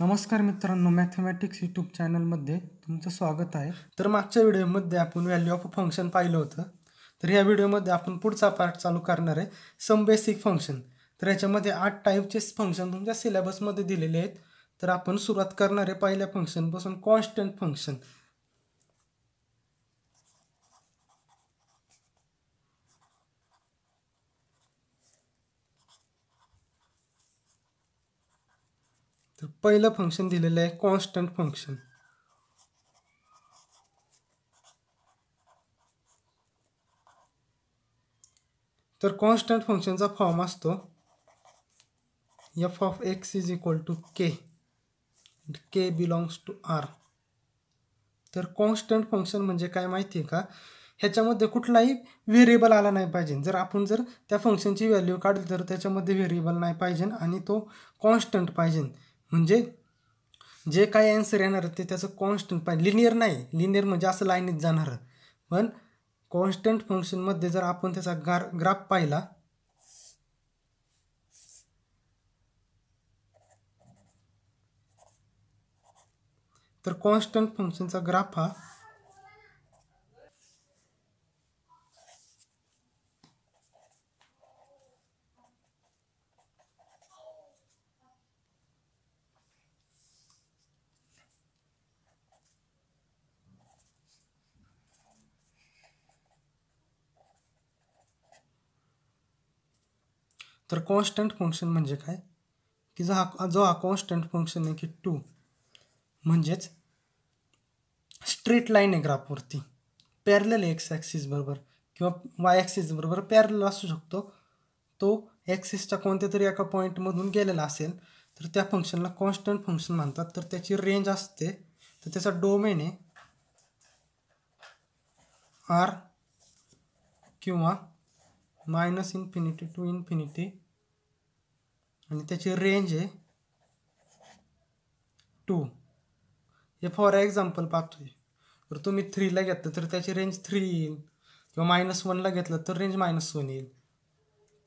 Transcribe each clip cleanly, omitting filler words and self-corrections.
नमस्कार मित्रांनो, mathematics YouTube चॅनलमध्ये तुमचं स्वागत आहे. तर मागच्या व्हिडिओमध्ये आपण व्हॅल्यू ऑफ अ फंक्शन पाहिलं होतं. तर ह्या व्हिडिओमध्ये आपण पुढचा पार्ट चालू करणार आहे, सम बेसिक फंक्शन. तर याच्यामध्ये 8 टाईपचे फंक्शन तुमच्या सिलेबसमध्ये दिलेले आहेत. तर आपण सुरुवात करणार आहे पहिल्या फंक्शनपासून, कॉन्स्टंट फंक्शन. तर पहिलं फंक्शन दिलेलं आहे कॉन्स्टंट फंक्शन. तर कॉन्स्टंट फंक्शनचा फॉर्म असतो F of X is equal to K belongs to R. तर कॉन्स्टंट फंक्शन म्हणजे काय माहिती आहे का? ह्याच्यामध्ये कुठलाही व्हेरिएबल आला नाही पाहिजे. जर त्या फंक्शनची व्हॅल्यू काढली तर त्याच्यामध्ये व्हेरिएबल नाही पाहिजे आणि तो कॉन्स्टंट पाहिजे. म्हणजे जे काय आन्सर येणार ते त्याचं कॉन्स्टंट पाहिजे, लिनियर नाही. लिनियर म्हणजे असं लाईनीत जाणार. पण कॉन्स्टंट फंक्शनमध्ये जर आपण त्याचा ग्राफ पाहिला तर कॉन्स्टंट फंक्शनचा ग्राफ हा तर कॉन्स्टंट फंक्शन म्हणजे काय की जो हा कॉन्स्टंट फंक्शन आहे की 2 म्हणजेच स्ट्रेट लाईन आहे ग्राफवरती, पॅरलल एक्स ॲक्सिस बरोबर किंवा वाय ॲक्सिस बरोबर पॅरलल असू शकतो. तो ॲक्सिसच्या कोणत्या तरी एका पॉईंटमधून गेलेला असेल तर त्या फंक्शनला कॉन्स्टंट फंक्शन म्हणतात. तर त्याची रेंज असते, तर त्याचा डोमेन आहे आर किंवा -∞ टू इन्फिनिटी आणि त्याची रेंज आहे 2. हे फॉर एक्झाम्पल पाहतोय. तर तुम्ही 3ला घेतलं तर त्याची रेंज 3 येईल किंवा -1ला घेतलं तर रेंज -1 येईल.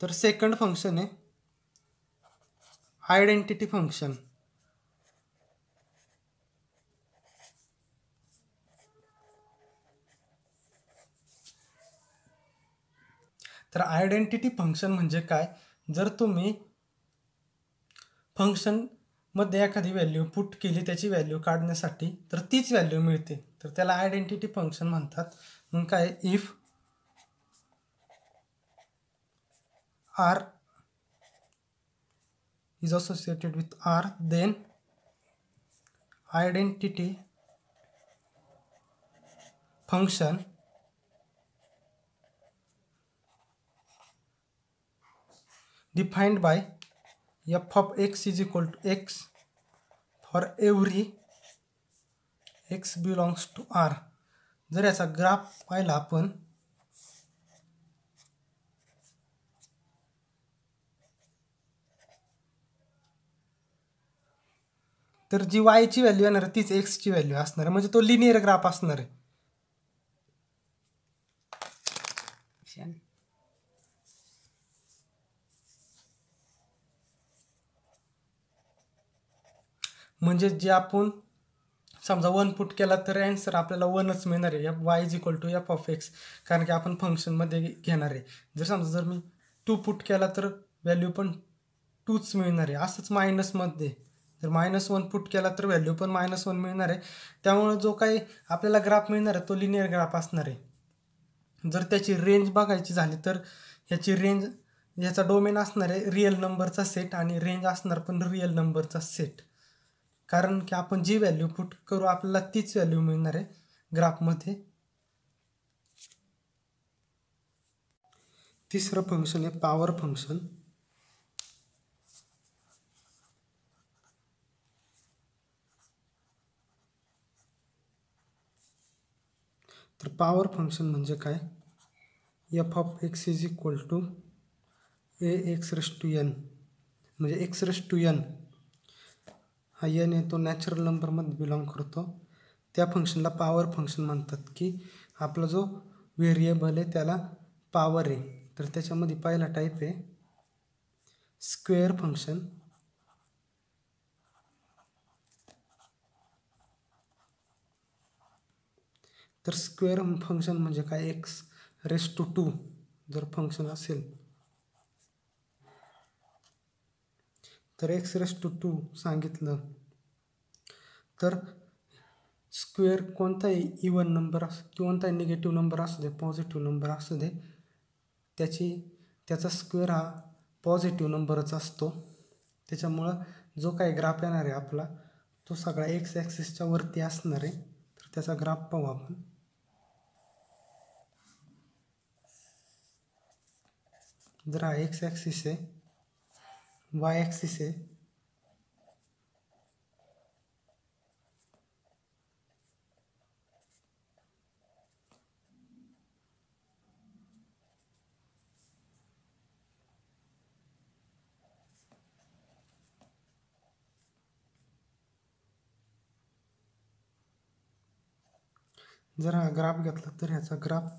तर सेकंड फंक्शन आहे आयडेंटिटी फंक्शन. तर आयडेंटिटी फंक्शन म्हणजे काय, जर तुम्ही फंक्शनमध्ये एखादी व्हॅल्यू पुट केली त्याची व्हॅल्यू काढण्यासाठी तर तीच व्हॅल्यू मिळते, तर त्याला आयडेंटिटी फंक्शन म्हणतात. मग काय, if R is associated with R, then identity function defined by f of x is equal to x for every x belongs to R. जर याचा ग्राफ पाहिला आपण तर जी y ची व्हॅल्यू येणार तीच x ची व्हॅल्यू असणार, म्हणजे तो लिनियर ग्राफ असणार आहे. म्हणजे जे आपण समजा 1 पुट केला तर आन्सर आपल्याला 1च मिळणार आहे, y is equal to F of X, कारण की आपण फंक्शनमध्ये घेणार आहे. जर मी 2 पुट केला तर व्हॅल्यू पण 2च मिळणार आहे. असंच मायनसमध्ये जर -1 पुट केला तर व्हॅल्यू पण -1 मिळणार आहे. त्यामुळे जो काही आपल्याला ग्राफ मिळणार आहे तो लिनियर ग्राफ असणार आहे. जर त्याची रेंज बघायची झाली तर ह्याचा डोमेन असणार आहे रिअल नंबरचा सेट आणि रेंज असणार पण रिअल नंबरचा सेट, कारण की आपण जी व्हॅल्यू पुट करू आपल्याला तीच व्हॅल्यू मिळणार आहे ग्राफमध्ये. तिसरं फंक्शन आहे पॉवर फंक्शन. तर पॉवर फंक्शन म्हणजे काय, F of X is equal to ax⁻n, म्हणजे x⁻n हा n आहे तो नॅचरल नंबरमध्ये बिलॉंग करतो. त्या फंक्शनला पॉवर फंक्शन म्हणतात, की आपला जो व्हेरिएबल आहे त्याला पॉवर आहे. तर त्याच्यामध्ये पहिला टाईप आहे स्क्वेअर फंक्शन. तर स्क्वेअर फंक्शन म्हणजे काय, एक्स रेस टू 2 जर फंक्शन असेल तर एक्स रेस टू 2 सांगितलं तर स्क्वेअर कोणताही इवन नंबर कोणताही निगेटिव्ह नंबर असू दे, पॉझिटिव्ह नंबर असू दे, त्याचा स्क्वेअर हा पॉझिटिव्ह नंबरच असतो. त्याच्यामुळं जो काही ग्राफ येणार आहे आपला तो सगळा एक्स ॲक्सिसच्या वरती असणार आहे. तर त्याचा ग्राफ पाहू आपण. जर हा एक्स ॲक्सिस आहे, वाय ॲक्सिस आहे, जर हा ग्राफ घेतला तर ह्याचा ग्राफ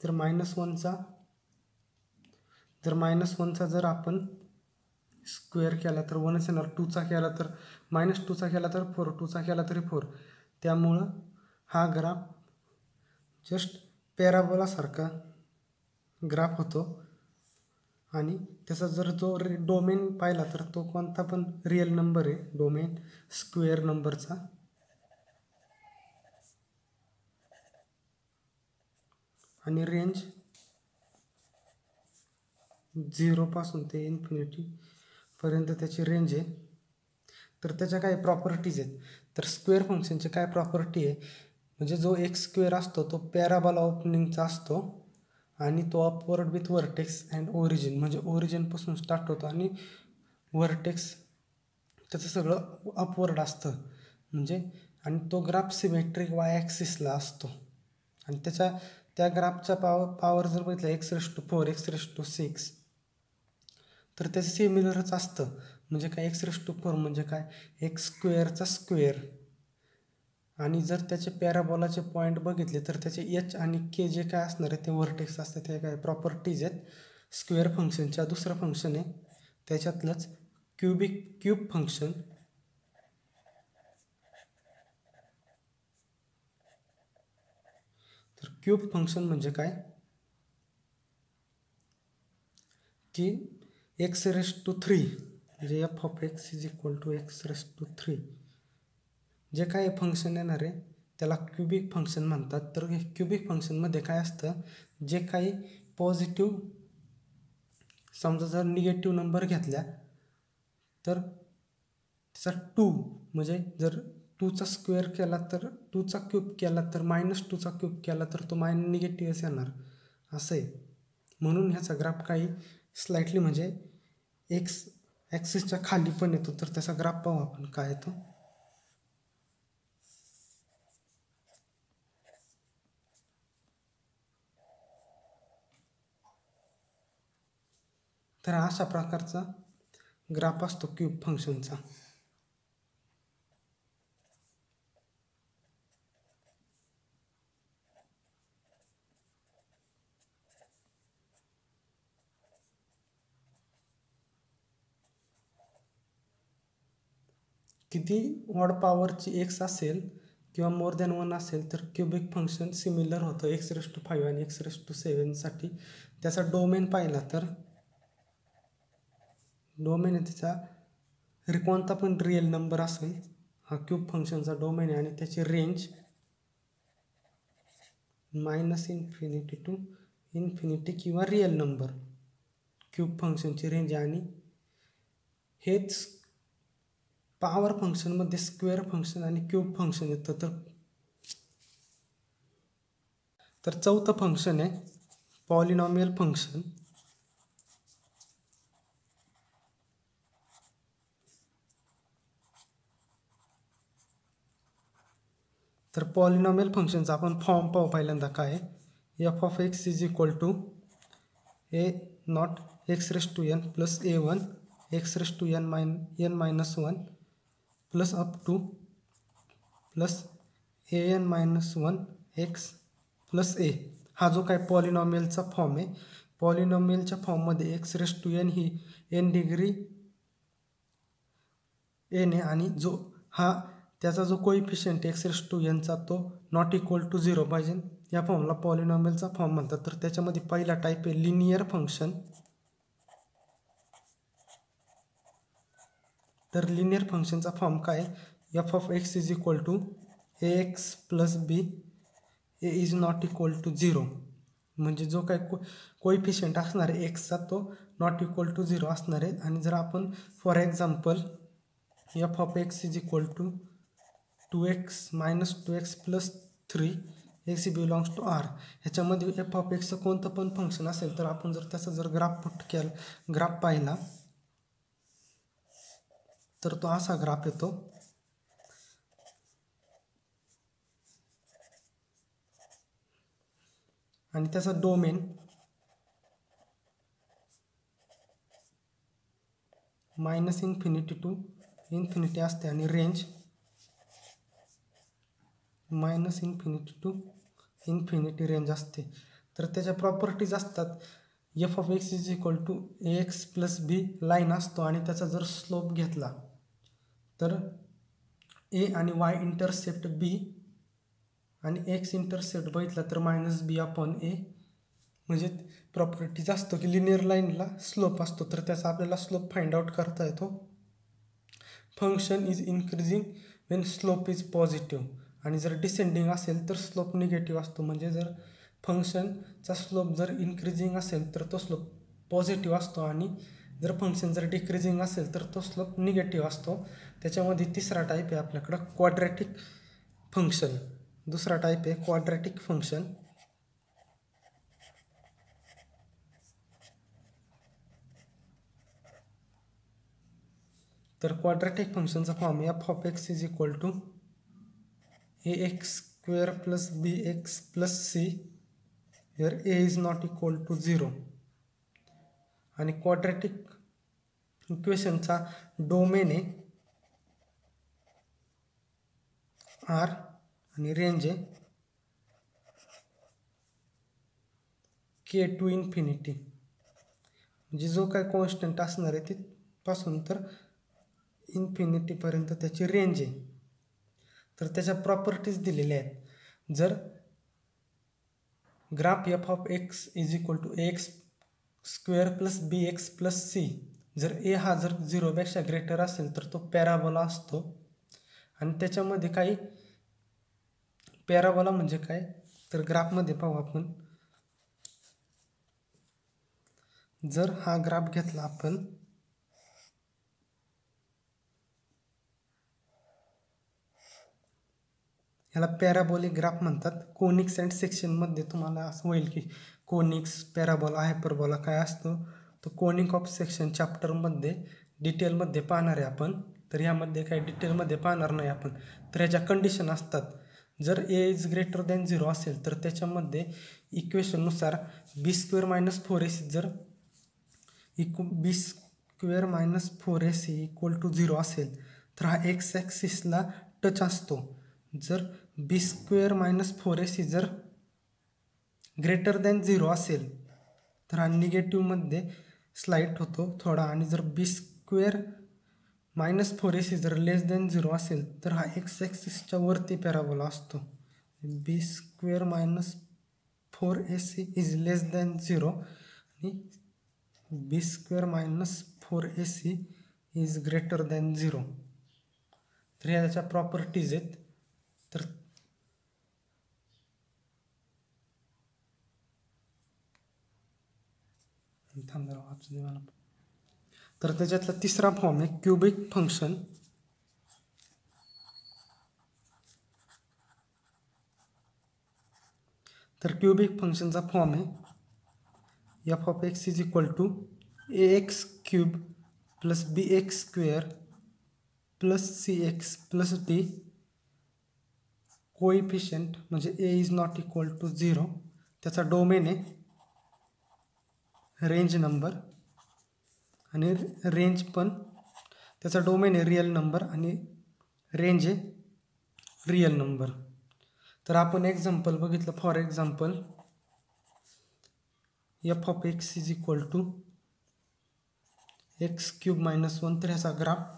जर -1चा जर आपण स्क्वेअर केला तर 1च येणार, 2चा केला तर -2चा केला तर 4, 2चा केला तरी 4. त्यामुळं हा ग्राफ जस्ट पॅराबोलासारखा ग्राफ होतो. आणि त्याचा जर जो डोमेन पाहिला तर तो कोणता पण रिअल नंबर आहे डोमेन स्क्वेअर नंबरचा. आणि रेंज 0 पासून ते इन्फिनिटीपर्यंत त्याची रेंज आहे. तर त्याच्या काय प्रॉपर्टीज आहेत, तर स्क्वेअर फंक्शनची काय प्रॉपर्टी आहे, म्हणजे जो एक्स स्क्वेअर असतो तो पॅराबोला ओपनिंगचा असतो आणि तो upward with vertex and origin, म्हणजे ओरिजिनपासून स्टार्ट होतो आणि व्हर्टेक्स त्याचं सगळं अपवर्ड असतं. म्हणजे आणि तो ग्राफ सिमेट्रिक वाय ॲक्सिसला असतो. आणि त्या ग्राफचा पावर जर बघितलं x⁴, x⁴ तर त्याचं सिमिलरच असतं. म्हणजे काय x⁴ म्हणजे काय, एक्स स्क्वेअरचा स्क्वेअर. आणि जर त्याचे पॅराबोलाचे पॉईंट बघितले तर त्याचे एच आणि के जे काय असणार आहे ते व्हर्टेक्स असतात. ते काय प्रॉपर्टीज आहेत स्क्वेअर फंक्शनच्या. दुसरं फंक्शन आहे त्याच्यातलंच क्यूब फंक्शन. तर क्यूब फंक्शन म्हणजे काय की x⁵ म्हणजे f(x) = x⁵. जे काही फंक्शन येणार आहे त्याला क्यूबिक फंक्शन म्हणतात. तर क्यूबिक फंक्शनमध्ये काय असतं, जे काही पॉझिटिव्ह समजा जर निगेटिव्ह नंबर घेतल्या तर त्याचा 2 म्हणजे जर 2चा स्क्वेअर केला तर 2चा क्यूब केला तर -2चा क्यूब केला तर तो निगेटिव्हच येणार असं आहे. म्हणून ह्याचा ग्राफ काही स्लाइटली म्हणजे एक्स ॲक्सिसच्या खाली पण येतो. तर त्याचा ग्राफ पाहू आपण काय येतो. तर अशा प्रकारचा ग्राफ असतो क्यूब फंक्शनचा. किती ऑड पॉवरची एक्स असेल किंवा मोर दॅन 1 असेल तर क्यूबिक फंक्शन सिमिलर होतं x⁵ आणि x⁷ साठी. त्याचा डोमेन पाहिला तर डोमेन आहे त्याचा कोणता पण रिअल नंबर असेल हा क्यूब फंक्शनचा डोमेन आहे. आणि त्याची रेंज -∞ to ∞ किंवा रिअल नंबर क्यूब फंक्शनची रेंज. आणि हेच पॉवर फंक्शनमध्ये स्क्वेअर फंक्शन आणि क्यूब फंक्शन येतं. तर चौथं फंक्शन आहे पॉलिनॉमियल फंक्शन. तर पॉलिनॉमियल फंक्शनचा आपण फॉर्म पाहू पहिल्यांदा काय आहे. f(x) = a0 x⁵n + a1 x⁴n−1 plus up two plus an−1 x plus a. हा जो काय पॉलिनॉमियलचा फॉर्म आहे, पॉलिनॉमियलच्या फॉर्ममध्ये x⁵n ही n डिग्री n आहे आणि जो हा त्याचा जो कोइफिशियंट x⁴n चा तो नॉट इक्वल टू 0 पाहिजे. या फॉर्मला पॉलिनॉमियलचा फॉर्म म्हणतात. तर त्याच्यामध्ये पहिला टाईप आहे लिनियर फंक्शन. तर लिनियर फंक्शनचा फॉर्म काय, F of X is equal to A X plus B A is not equal to 0. म्हणजे जो काय कोइफिशियंट असणार आहे एक्सचा तो नॉट इक्वल टू 0 असणार आहे. आणि जर आपण for example F of X is equal to 2x minus 2x plus 3 X belongs to R, ह्याच्यामध्ये एफ ऑफ एक्सचं कोणतं पण फंक्शन असेल तर आपण जर त्याचा जर ग्राफ पाहिला तर तो असा ग्राफ येतो. आणि त्याचा domain minus infinity to infinity असते आणि range minus infinity to infinity range असते. तर त्याच्या प्रॉपर्टीज असतात. F of X is equal to A X plus B line असतो आणि त्याचा जर स्लोप घेतला तर ए आणि वाय इंटरसेप्ट बी आणि एक्स इंटरसेप्ट बघितला तर मायनस बी अपॉन ए. म्हणजे प्रॉपर्टीज असतो की लिनियर लाईनला स्लोप असतो तर त्याचा आपल्याला स्लोप फाइंड आउट करता येतो. Function is increasing Wien slope is positive. आणि जर डिसेंडिंग असेल तर स्लोप निगेटिव्ह असतो. म्हणजे जर फंक्शनचा स्लोप जर इन्क्रीजिंग असेल तर तो स्लोप पॉझिटिव्ह असतो आणि जर फंक्शन जर डिक्रीजिंग असेल तर तो स्लोप निगेटिव्ह असतो. त्याच्यामध्ये तिसरा टाईप आहे आपल्याकडं क्वाड्रॅटिक फंक्शन. दुसरा टाईप आहे क्वाड्रॅटिक फंक्शन. तर क्वाड्रॅटिक फंक्शनचा form F of X is equal to A X square plus B X plus C where A is not equal to 0. आणि क्वाड्रॅटिक इक्वेशनचा डोमेन आहे आर आणि रेंज आहे K to infinity. म्हणजे जो काय कॉन्स्टंट असणार आहे तिथपासून तर इन्फिनिटीपर्यंत त्याची रेंज आहे. तर त्याच्या प्रॉपर्टीज दिलेल्या आहेत. जर graph F of X is equal to A X square plus B X plus C, जर ए हा जर 0पेक्षा ग्रेटर असेल तर तो पॅराबोला असतो. आणि त्याच्यामध्ये काही पॅराबोला म्हणजे काय तर ग्राफमध्ये पाहू आपण. जर हा ग्राफ घेतला आपण याला पॅराबोलिक ग्राफ म्हणतात. कोनिक्स अँड सेक्शनमध्ये तुम्हाला असं होईल की कोनिक्स पॅराबोला हायपरबोला काय असतो तो कोनिक ऑफ सेक्शन चॅप्टरमध्ये डिटेलमध्ये पाहणार आहे आपण. तर यामध्ये काही डिटेलमध्ये पाहणार नाही आपण. तर ह्याच्या कंडिशन असतात. जर ए इज ग्रेटर दॅन 0 असेल तर त्याच्यामध्ये इक्वेशननुसार बी स्क्वेअर मायनस 4ac जर B square minus 4ac equal to 0 असेल तर हा एक्स ॲक्सिसला टच असतो. जर बी स्क्वेअर मायनस 4ac जर ग्रेटर दॅन 0 असेल तर हा निगेटिव्हमध्ये स्लाईट होतो थोडा. आणि जर बी स्क्वेअर मायनस 4ac जर लेस दॅन 0 असेल तर हा एक्स ॲक्सिसच्या वरती पॅराबोला असतो. B square minus 4ac is less than 0 आणि B square minus 4ac is greater than 0. तर ह्या त्याच्या प्रॉपर्टीज आहेत. तर तर त्याच्यातला तिसरा फॉर्म आहे क्युबिक फंक्शन. तर क्युबिक फंक्शनचा फॉर्म आहे F of X is equal to A X cube plus B X square plus C X plus D. Coefficient म्हणजे A is not equal to 0. त्याचा डोमेन आहे रेंज नंबर आणि range पण त्याचा domain आहे real number आणि range आहे real number. तर आपण एक्झाम्पल बघितलं. For example F of X is equal to X cube minus 1. तर ह्याचा ग्राफ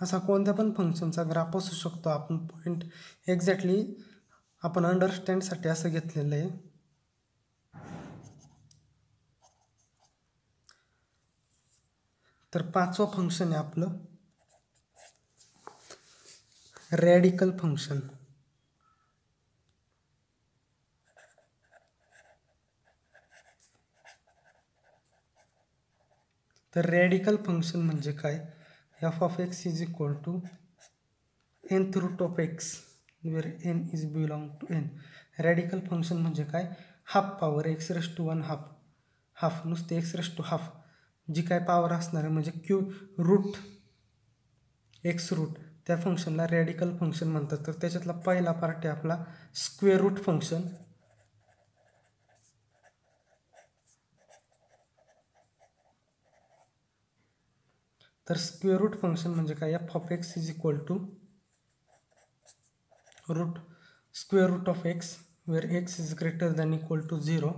असा कोणत्या पण फंक्शनचा ग्राफ असू शकतो. आपण पॉईंट एक्झॅक्टली आपण अंडरस्टँडसाठी असं घेतलेलं आहे. तर 5वं फंक्शन आहे आपलं रॅडिकल फंक्शन. तर रॅडिकल फंक्शन म्हणजे काय? F of X is equal to nth root of X where n is belong to n. Radical function म्हणजे काय? Half power X raise to 1 half नुसते एक्स रेस टू हाफ जी काय power असणार आहे म्हणजे क्यू रूट एक्स रूट, त्या फंक्शनला रॅडिकल फंक्शन म्हणतात. तर त्याच्यातला पहिला पार्ट आहे आपला स्क्वेअर रूट फंक्शन. तर स्क्वेअर रूट फंक्शन म्हणजे काय? F of X is equal to root square root of X where X is greater than equal to 0.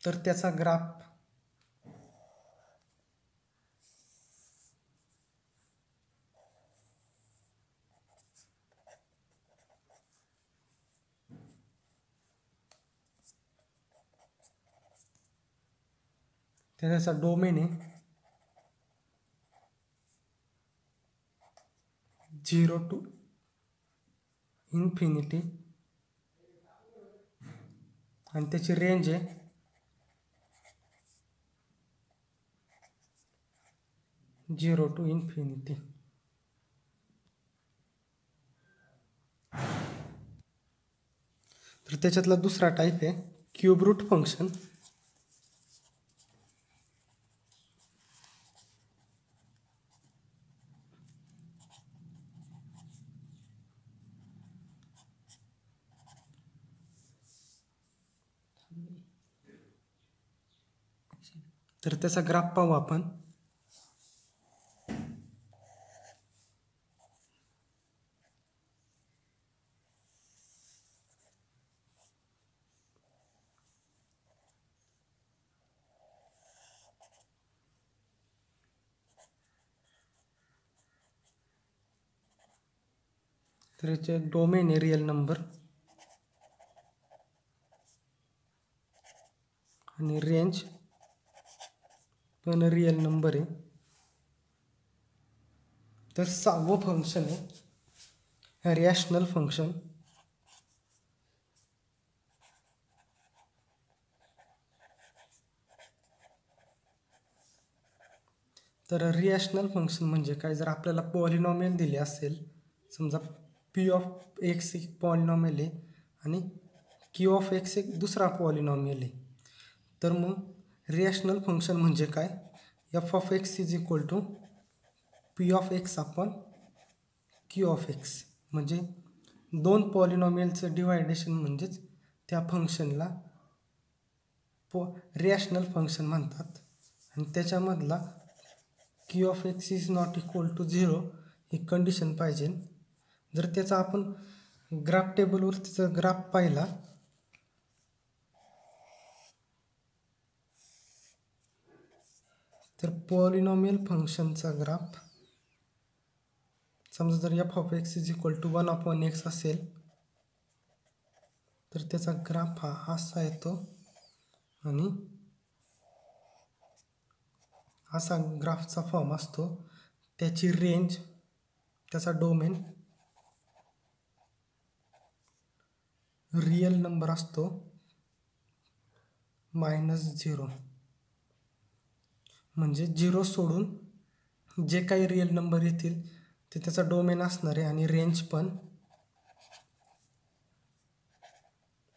तर त्याचा ग्राफ त्याचा डोमेन आहे 0 टू इन्फिनिटी आणि त्याची रेंज आहे 0 टू इन्फिनिटी. तर त्याच्यातला दुसरा टाईप आहे क्यूब रूट फंक्शन. तर त्याचा ग्राफ पाहू आपण. तर याचे डोमेन आहे रियल नंबर आणि रेंज पण रियल नंबर आहे. तर 6वं फंक्शन आहे रॅशनल फंक्शन. तर रॅशनल फंक्शन म्हणजे काय? जर आपल्याला पॉलिनॉमियल दिले असेल, समजा पी ऑफ एक्स एक पॉलिनॉमियल आहे आणि क्यू ऑफ एक्स एक दुसरा पॉलिनॉमियल आहे, तर मग रॅशनल फंक्शन म्हणजे काय? F of X is equal to P of X upon Q of X. म्हणजे दोन पॉलिनॉमियलचं डिवायडेशन म्हणजेच त्या फंक्शनला रॅशनल फंक्शन म्हणतात. आणि त्याच्यामधला Q of X is not equal to 0 ही कंडिशन पाहिजे. जर त्याचा आपण ग्राफ टेबलवर त्याचा ग्राफ पाहिला तर पॉलिनॉमियल फंक्शनचा ग्राफ समजा जर F of X is equal to 1 upon X असेल तर त्याचा ग्राफ हा असा येतो आणि असा ग्राफचा फॉर्म असतो. त्याची रेंज, त्याचा डोमेन रियल नंबर असतो -0. म्हणजे 0 सोडून जे काही रियल नंबर येतील ते त्याचा डोमेन असणार आहे आणि रेंज पण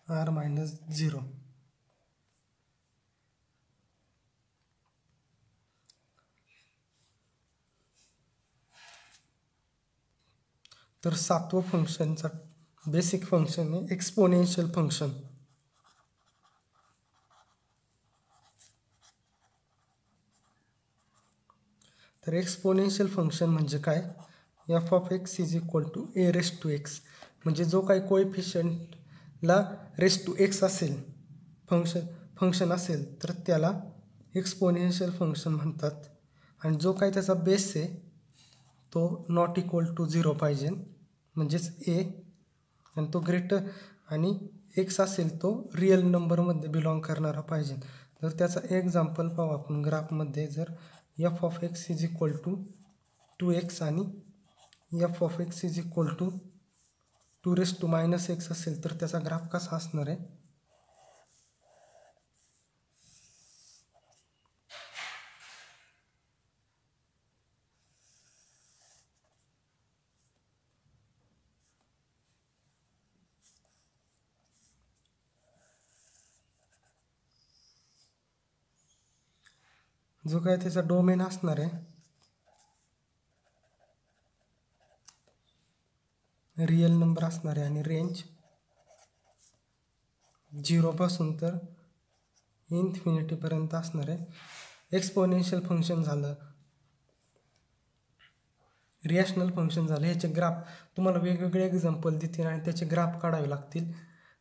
r-0. तर 7वं फंक्शनचा बेसिक फंक्शन आहे एक्सपोनेन्शियल फंक्शन. तर एक्सपोनेन्शियल फंक्शन म्हणजे काय? F of X is equal to A raise to X. म्हणजे जो काही कोएफिशियंटला रेस टू एक्स असेल फंक्शन असेल तर त्याला एक्सपोनेन्शियल फंक्शन म्हणतात. आणि जो काही त्याचा बेस आहे तो नॉट इक्वल टू 0 पाहिजे, म्हणजेच ए, आणि तो ग्रेटर आणि एक्स असेल तो रिअल नंबरमध्ये बिलॉंग करणारा पाहिजे. तर त्याचा एक्झाम्पल पाहू आपण ग्राफमध्ये. जर F of X is equal to 2x आणि F of X is equal to 2⁻⁻x असेल तर त्याचा ग्राफ कसा असणार आहे. जो काय त्याचा डोमेन असणार आहे रिअल नंबर असणार आहे आणि रेंज 0 पासून तर इन्फिनिटीपर्यंत असणार आहे. एक्सपोनेन्शियल फंक्शन झालं, रिएशनल फंक्शन झालं, ह्याचे ग्राफ तुम्हाला वेगवेगळे एक्झाम्पल देतील आणि त्याचे ग्राफ काढावे लागतील.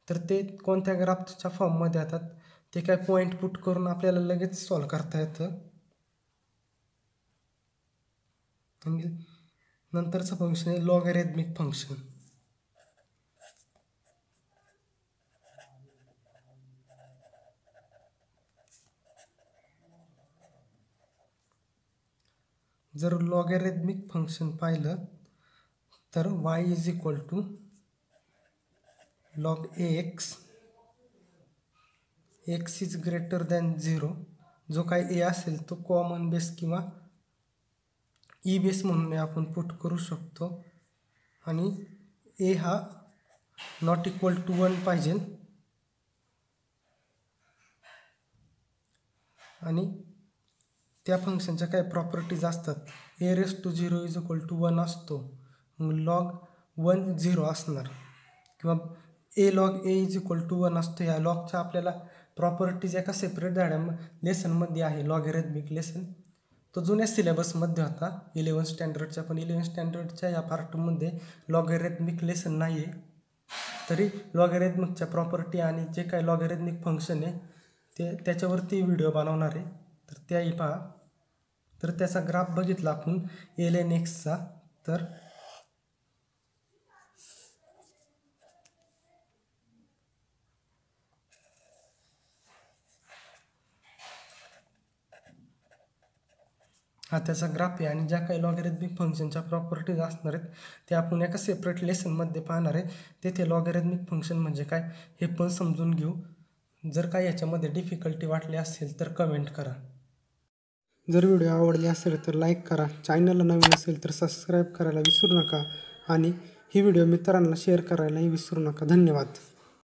तर ते कोणत्या ग्राफच्या फॉर्ममध्ये येतात ते काय पॉईंट पुट करून आपल्याला लगेच सॉल्व करता येतं. आणि नंतरचं फंक्शन आहे लॉगॅरिथमिक फंक्शन. जर लॉगॅरिथमिक फंक्शन पाहिलं तर y is equal to log ax, x is greater than 0. जो काय a असेल तो कॉमन बेस किंवा ई बेस म्हणून आपण पुट करू शकतो. आणि a हा नॉट इक्वल टू 1 पाहिजे. आणि त्या फंक्शनच्या काय प्रॉपर्टीज असतात. a⁻0 इज इक्वल टू 1 असतो, मग लॉग 1 0 असणार, किंवा a log a is equal to 1 असतो. ह्या लॉगच्या आपल्याला प्रॉपर्टीज एका सेपरेट लेसनमध्ये आहे, लॉगॅरिथमिक लेसन. तो जुन्या सिलेबसमध्ये होता 11 स्टँडर्डच्या, पण 11 स्टँडर्डच्या या पार्टमध्ये लॉगॅरिथमिक लेसन नाही आहे. तरी लॉगॅरिथमिकच्या प्रॉपर्टी आणि जे काही लॉगॅरिथमिक फंक्शन आहे ते त्याच्यावरती व्हिडिओ बनवणार आहे, तर त्याही पहा. तर त्याचा ग्राफ बघितला आपण ln x चा, तर हा त्याचा ग्राफ आहे. आणि ज्या काही लॉगॅरिथमिक फंक्शनच्या प्रॉपर्टीज असणार आहेत ते आपण एका सेपरेट लेसनमध्ये पाहणार आहे. तेथे लॉगॅरिथमिक फंक्शन म्हणजे काय हे पण समजून घेऊ. जर काही याच्यामध्ये डिफिकल्टी वाटली असेल तर कमेंट करा. जर व्हिडिओ आवडले असेल तर लाईक करा, चॅनलला नवीन असेल तर सबस्क्राईब करायला विसरू नका आणि ही व्हिडिओ मित्रांना शेअर करायलाही विसरू नका. धन्यवाद.